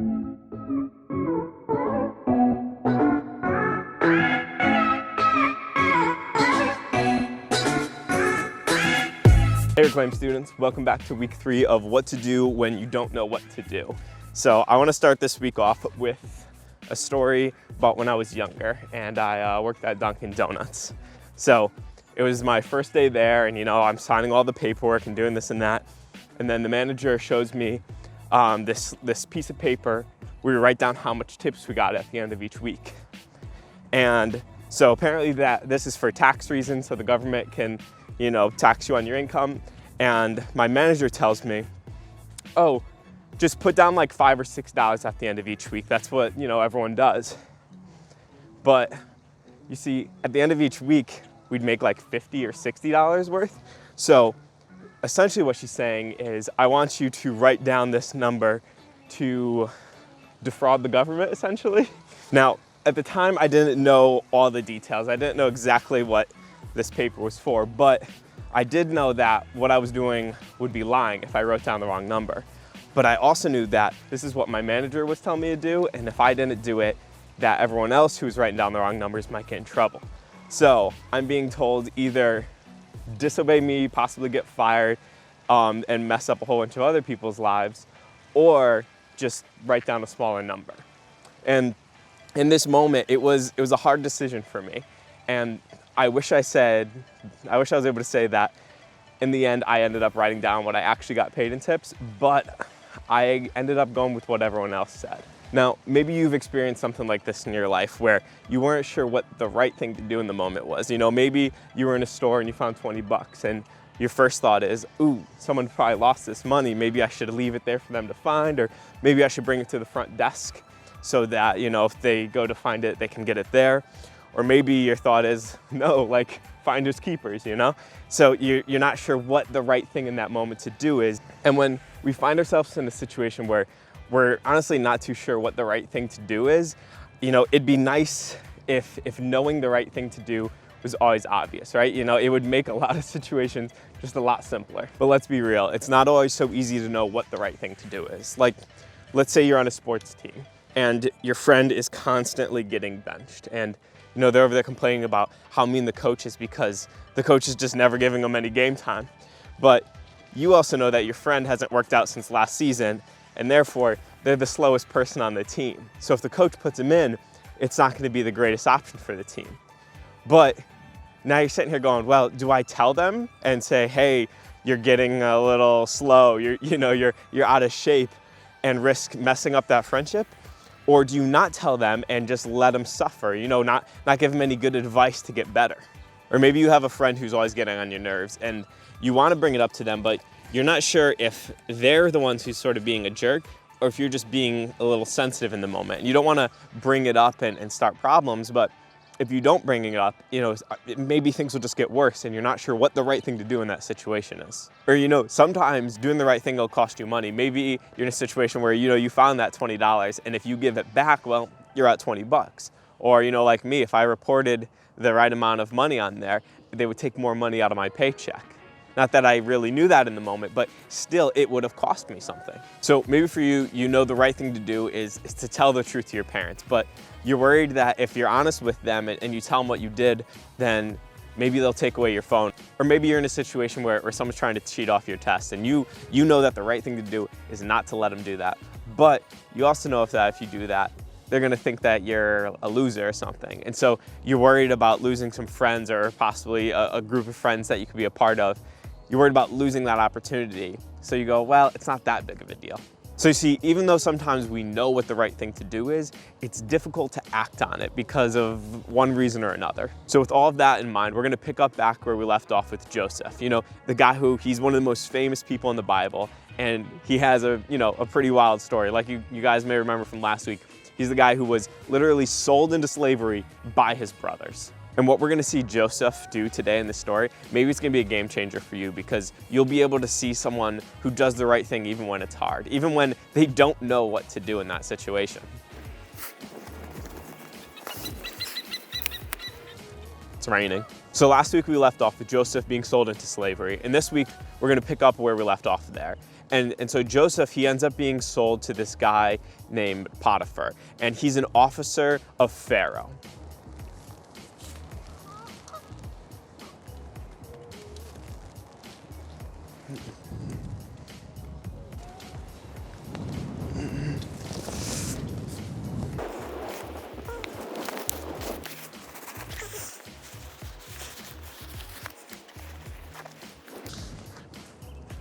Hey Reclaim students, welcome back to week 3 of what to do when you don't know what to do. So I want to start this week off with a story about when I was younger and I worked at Dunkin' Donuts. So it was my first day there and I'm signing all the paperwork and doing this and that. And then the manager shows me this piece of paper where we write down how much tips we got at the end of each week. And so apparently this is for tax reasons, so the government can tax you on your income. And my manager tells me, oh, just put down like $5 or $6 at the end of each week. That's what, everyone does. But you see, at the end of each week, we'd make like $50 or $60 worth. So essentially what she's saying is, I want you to write down this number to defraud the government, essentially. Now, at the time, I didn't know all the details. I didn't know exactly what this paper was for, but I did know that what I was doing would be lying if I wrote down the wrong number. But I also knew that this is what my manager was telling me to do, and if I didn't do it, that everyone else who was writing down the wrong numbers might get in trouble. So I'm being told either disobey me, possibly get fired, and mess up a whole bunch of other people's lives, or just write down a smaller number. And in this moment, it was a hard decision for me. And I wish I was able to say that in the end, I ended up writing down what I actually got paid in tips, but I ended up going with what everyone else said. Now, maybe you've experienced something like this in your life where you weren't sure what the right thing to do in the moment was. Maybe you were in a store and you found 20 bucks and your first thought is, ooh, someone probably lost this money. Maybe I should leave it there for them to find, or maybe I should bring it to the front desk so that, if they go to find it, they can get it there. Or maybe your thought is, no, like finders keepers, So you're not sure what the right thing in that moment to do is. And when we find ourselves in a situation where we're honestly not too sure what the right thing to do is, it'd be nice if knowing the right thing to do was always obvious, right? It would make a lot of situations just a lot simpler. But let's be real, it's not always so easy to know what the right thing to do is. Like, let's say you're on a sports team and your friend is constantly getting benched and they're over there complaining about how mean the coach is because the coach is just never giving them any game time. But you also know that your friend hasn't worked out since last season, and therefore they're the slowest person on the team. So if the coach puts him in, it's not going to be the greatest option for the team. But now you're sitting here going, well, do I tell them and say, hey, you're getting a little slow, you're out of shape, and risk messing up that friendship? Or do you not tell them and just let them suffer, not give them any good advice to get better? Or maybe you have a friend who's always getting on your nerves and you want to bring it up to them, but you're not sure if they're the ones who's sort of being a jerk or if you're just being a little sensitive in the moment. You don't want to bring it up and start problems, but if you don't bring it up, maybe things will just get worse and you're not sure what the right thing to do in that situation is. Or, sometimes doing the right thing will cost you money. Maybe you're in a situation where, you found that $20 and if you give it back, well, you're at 20 bucks. Or, like me, if I reported the right amount of money on there, they would take more money out of my paycheck. Not that I really knew that in the moment, but still it would have cost me something. So maybe for you, the right thing to do is to tell the truth to your parents, but you're worried that if you're honest with them and you tell them what you did, then maybe they'll take away your phone. Or maybe you're in a situation where someone's trying to cheat off your test and you know that the right thing to do is not to let them do that. But you also know if you do that, they're gonna think that you're a loser or something. And so you're worried about losing some friends or possibly a group of friends that you could be a part of. You're worried about losing that opportunity. So you go, well, it's not that big of a deal. So you see, even though sometimes we know what the right thing to do is, it's difficult to act on it because of one reason or another. So with all of that in mind, we're gonna pick up back where we left off with Joseph. The guy he's one of the most famous people in the Bible, and he has a pretty wild story. Like you guys may remember from last week, he's the guy who was literally sold into slavery by his brothers. And what we're gonna see Joseph do today in this story, maybe it's gonna be a game changer for you because you'll be able to see someone who does the right thing even when it's hard, even when they don't know what to do in that situation. It's raining. So last week we left off with Joseph being sold into slavery, and this week we're gonna pick up where we left off there. And so Joseph, he ends up being sold to this guy named Potiphar, and he's an officer of Pharaoh.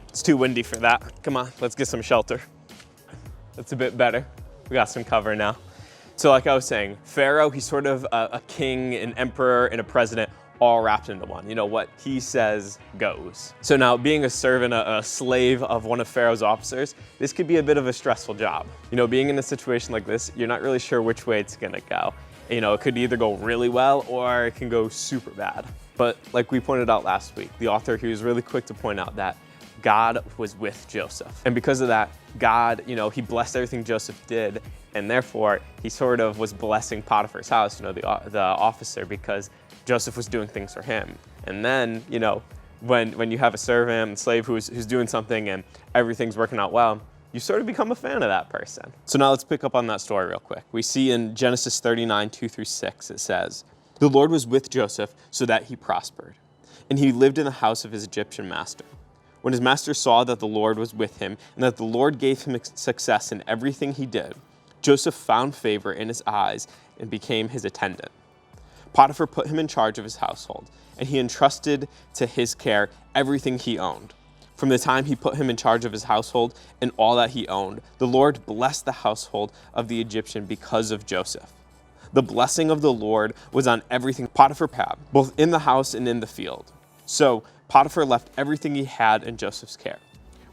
It's too windy for that. Come on, let's get some shelter. That's a bit better. We got some cover now. So like I was saying, Pharaoh, he's sort of a king, an emperor, and a president all wrapped into one. You know, what he says goes. So now being a servant, a slave of one of Pharaoh's officers, this could be a bit of a stressful job. You know, being in a situation like this, you're not really sure which way it's gonna go. You know, it could either go really well or it can go super bad. But like we pointed out last week, the author, he was really quick to point out that God was with Joseph. And because of that, God, you know, he blessed everything Joseph did, and therefore he sort of was blessing Potiphar's house, you know, the officer, because Joseph was doing things for him. And then, you know, when you have a servant, slave who's doing something and everything's working out well, you sort of become a fan of that person. So now let's pick up on that story real quick. We see in Genesis 39, 2-6, it says, "The Lord was with Joseph so that he prospered, and he lived in the house of his Egyptian master. When his master saw that the Lord was with him and that the Lord gave him success in everything he did, Joseph found favor in his eyes and became his attendant. Potiphar put him in charge of his household, and he entrusted to his care everything he owned. From the time he put him in charge of his household and all that he owned, the Lord blessed the household of the Egyptian because of Joseph. The blessing of the Lord was on everything Potiphar had, both in the house and in the field. So Potiphar left everything he had in Joseph's care.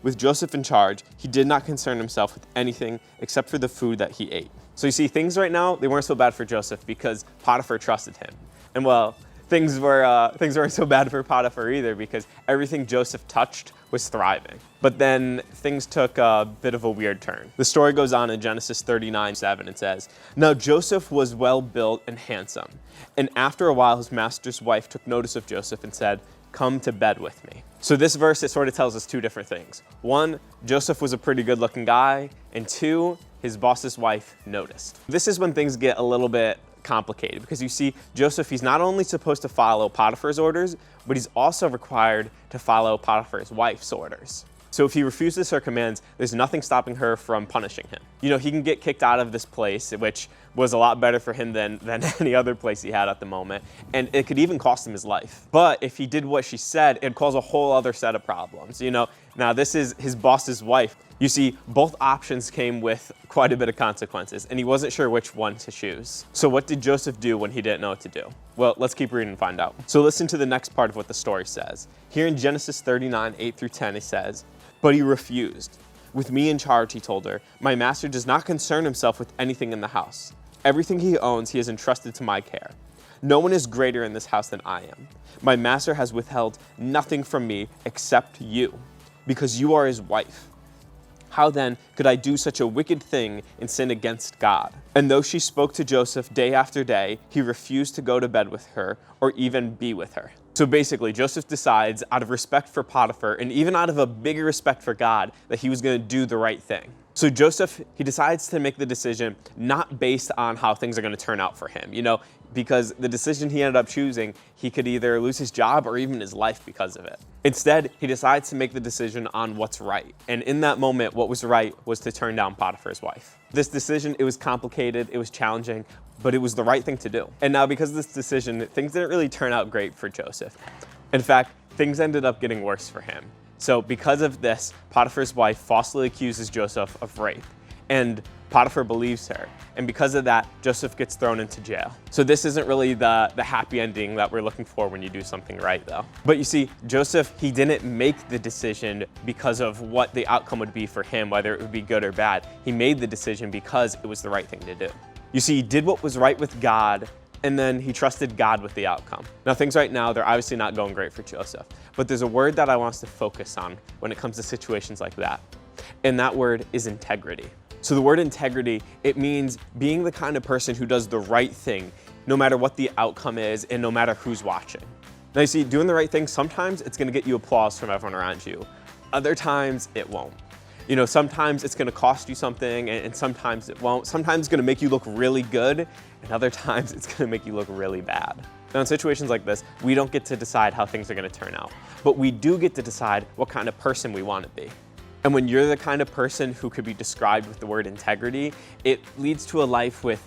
With Joseph in charge, he did not concern himself with anything except for the food that he ate." So you see, things right now, they weren't so bad for Joseph because Potiphar trusted him. And well, things weren't so bad for Potiphar either because everything Joseph touched was thriving. But then things took a bit of a weird turn. The story goes on in Genesis 39:7. It says, "Now Joseph was well built and handsome, and after a while his master's wife took notice of Joseph and said, 'Come to bed with me.'" So this verse, it sort of tells us two different things. One, Joseph was a pretty good looking guy, and two, his boss's wife noticed. This is when things get a little bit complicated because you see, Joseph, he's not only supposed to follow Potiphar's orders, but he's also required to follow Potiphar's wife's orders. So if he refuses her commands, there's nothing stopping her from punishing him. You know, he can get kicked out of this place, which was a lot better for him than any other place he had at the moment, and it could even cost him his life. But if he did what she said, it'd cause a whole other set of problems. You know, now this is his boss's wife. You see, both options came with quite a bit of consequences, and he wasn't sure which one to choose. So what did Joseph do when he didn't know what to do? Well, let's keep reading and find out. So listen to the next part of what the story says. Here in Genesis 39, 8-10, it says, "But he refused. With me in charge," he told her, "my master does not concern himself with anything in the house. Everything he owns, he has entrusted to my care. No one is greater in this house than I am. My master has withheld nothing from me except you, because you are his wife. How then could I do such a wicked thing and sin against God?" And though she spoke to Joseph day after day, he refused to go to bed with her or even be with her. So basically, Joseph decides, out of respect for Potiphar and even out of a bigger respect for God, that he was going to do the right thing. So Joseph, he decides to make the decision not based on how things are going to turn out for him, you know, because the decision he ended up choosing, he could either lose his job or even his life because of it. Instead, he decides to make the decision on what's right. And in that moment, what was right was to turn down Potiphar's wife. This decision, it was complicated, it was challenging, but it was the right thing to do. And now because of this decision, things didn't really turn out great for Joseph. In fact, things ended up getting worse for him. So because of this, Potiphar's wife falsely accuses Joseph of rape, and Potiphar believes her. And because of that, Joseph gets thrown into jail. So this isn't really the happy ending that we're looking for when you do something right, though. But you see, Joseph, he didn't make the decision because of what the outcome would be for him, whether it would be good or bad. He made the decision because it was the right thing to do. You see, he did what was right with God, and then he trusted God with the outcome. Now, things right now, they're obviously not going great for Joseph, but there's a word that I want us to focus on when it comes to situations like that, and that word is integrity. So the word integrity, it means being the kind of person who does the right thing, no matter what the outcome is and no matter who's watching. Now, you see, doing the right thing, sometimes it's gonna get you applause from everyone around you. Other times, it won't. You know, sometimes it's gonna cost you something and sometimes it won't. Sometimes it's gonna make you look really good and other times it's gonna make you look really bad. Now in situations like this, we don't get to decide how things are gonna turn out, but we do get to decide what kind of person we wanna be. And when you're the kind of person who could be described with the word integrity, it leads to a life with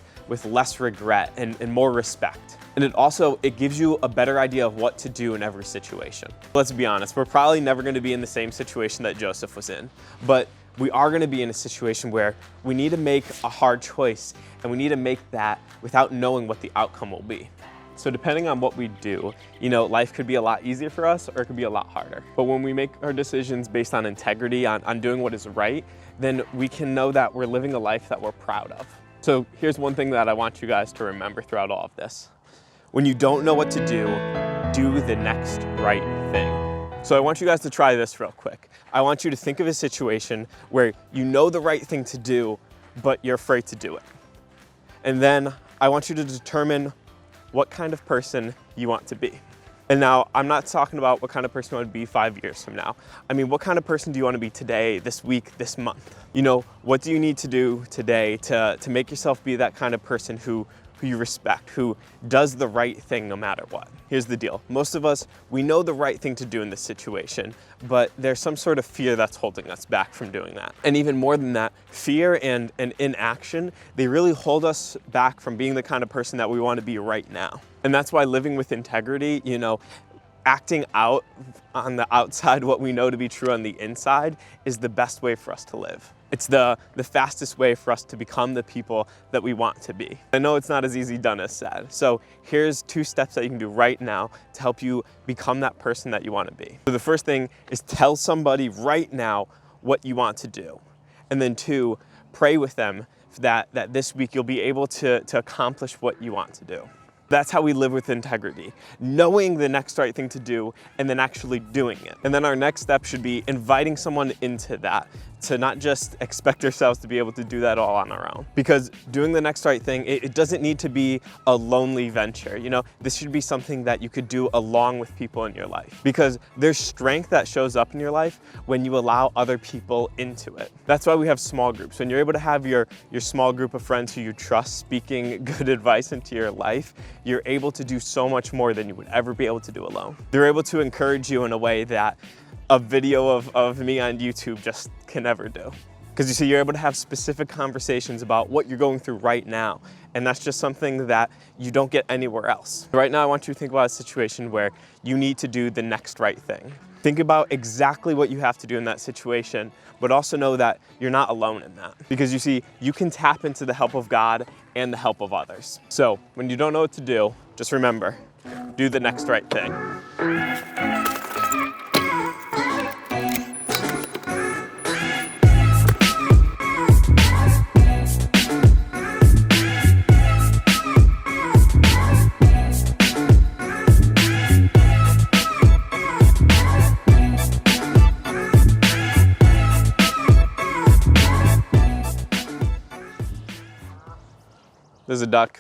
less regret and more respect. And it gives you a better idea of what to do in every situation. Let's be honest, we're probably never gonna be in the same situation that Joseph was in, but we are gonna be in a situation where we need to make a hard choice and we need to make that without knowing what the outcome will be. So depending on what we do, you know, life could be a lot easier for us or it could be a lot harder. But when we make our decisions based on integrity, on doing what is right, then we can know that we're living a life that we're proud of. So here's one thing that I want you guys to remember throughout all of this. When you don't know what to do the next right thing. So I want you guys to try this real quick. I want you to think of a situation where you know the right thing to do, but you're afraid to do it. And then I want you to determine what kind of person you want to be. And now, I'm not talking about what kind of person you want to be 5 years from now. I mean, what kind of person do you want to be today, this week, this month? You know, what do you need to do today to make yourself be that kind of person who you respect, who does the right thing no matter what? Here's the deal. Most of us, we know the right thing to do in this situation, but there's some sort of fear that's holding us back from doing that. And even more than that, fear and inaction, they really hold us back from being the kind of person that we want to be right now. And that's why living with integrity, you know, acting out on the outside what we know to be true on the inside is the best way for us to live. It's the fastest way for us to become the people that we want to be. I know it's not as easy done as said. So here's 2 steps that you can do right now to help you become that person that you want to be. So the first thing is tell somebody right now what you want to do. And then 2, pray with them that this week you'll be able to accomplish what you want to do. That's how we live with integrity, knowing the next right thing to do and then actually doing it. And then our next step should be inviting someone into that, to not just expect ourselves to be able to do that all on our own. Because doing the next right thing, it doesn't need to be a lonely venture. You know, this should be something that you could do along with people in your life. Because there's strength that shows up in your life when you allow other people into it. That's why we have small groups. When you're able to have your small group of friends who you trust speaking good advice into your life, you're able to do so much more than you would ever be able to do alone. They're able to encourage you in a way that a video of me on YouTube just can never do. Because you see, you're able to have specific conversations about what you're going through right now. And that's just something that you don't get anywhere else. Right now, I want you to think about a situation where you need to do the next right thing. Think about exactly what you have to do in that situation, but also know that you're not alone in that. Because you see, you can tap into the help of God and the help of others. So when you don't know what to do, just remember, do the next right thing. There's a duck.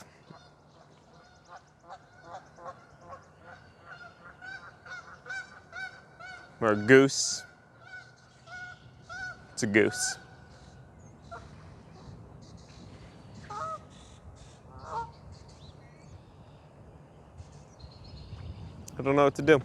Or a goose. It's a goose. I don't know what to do.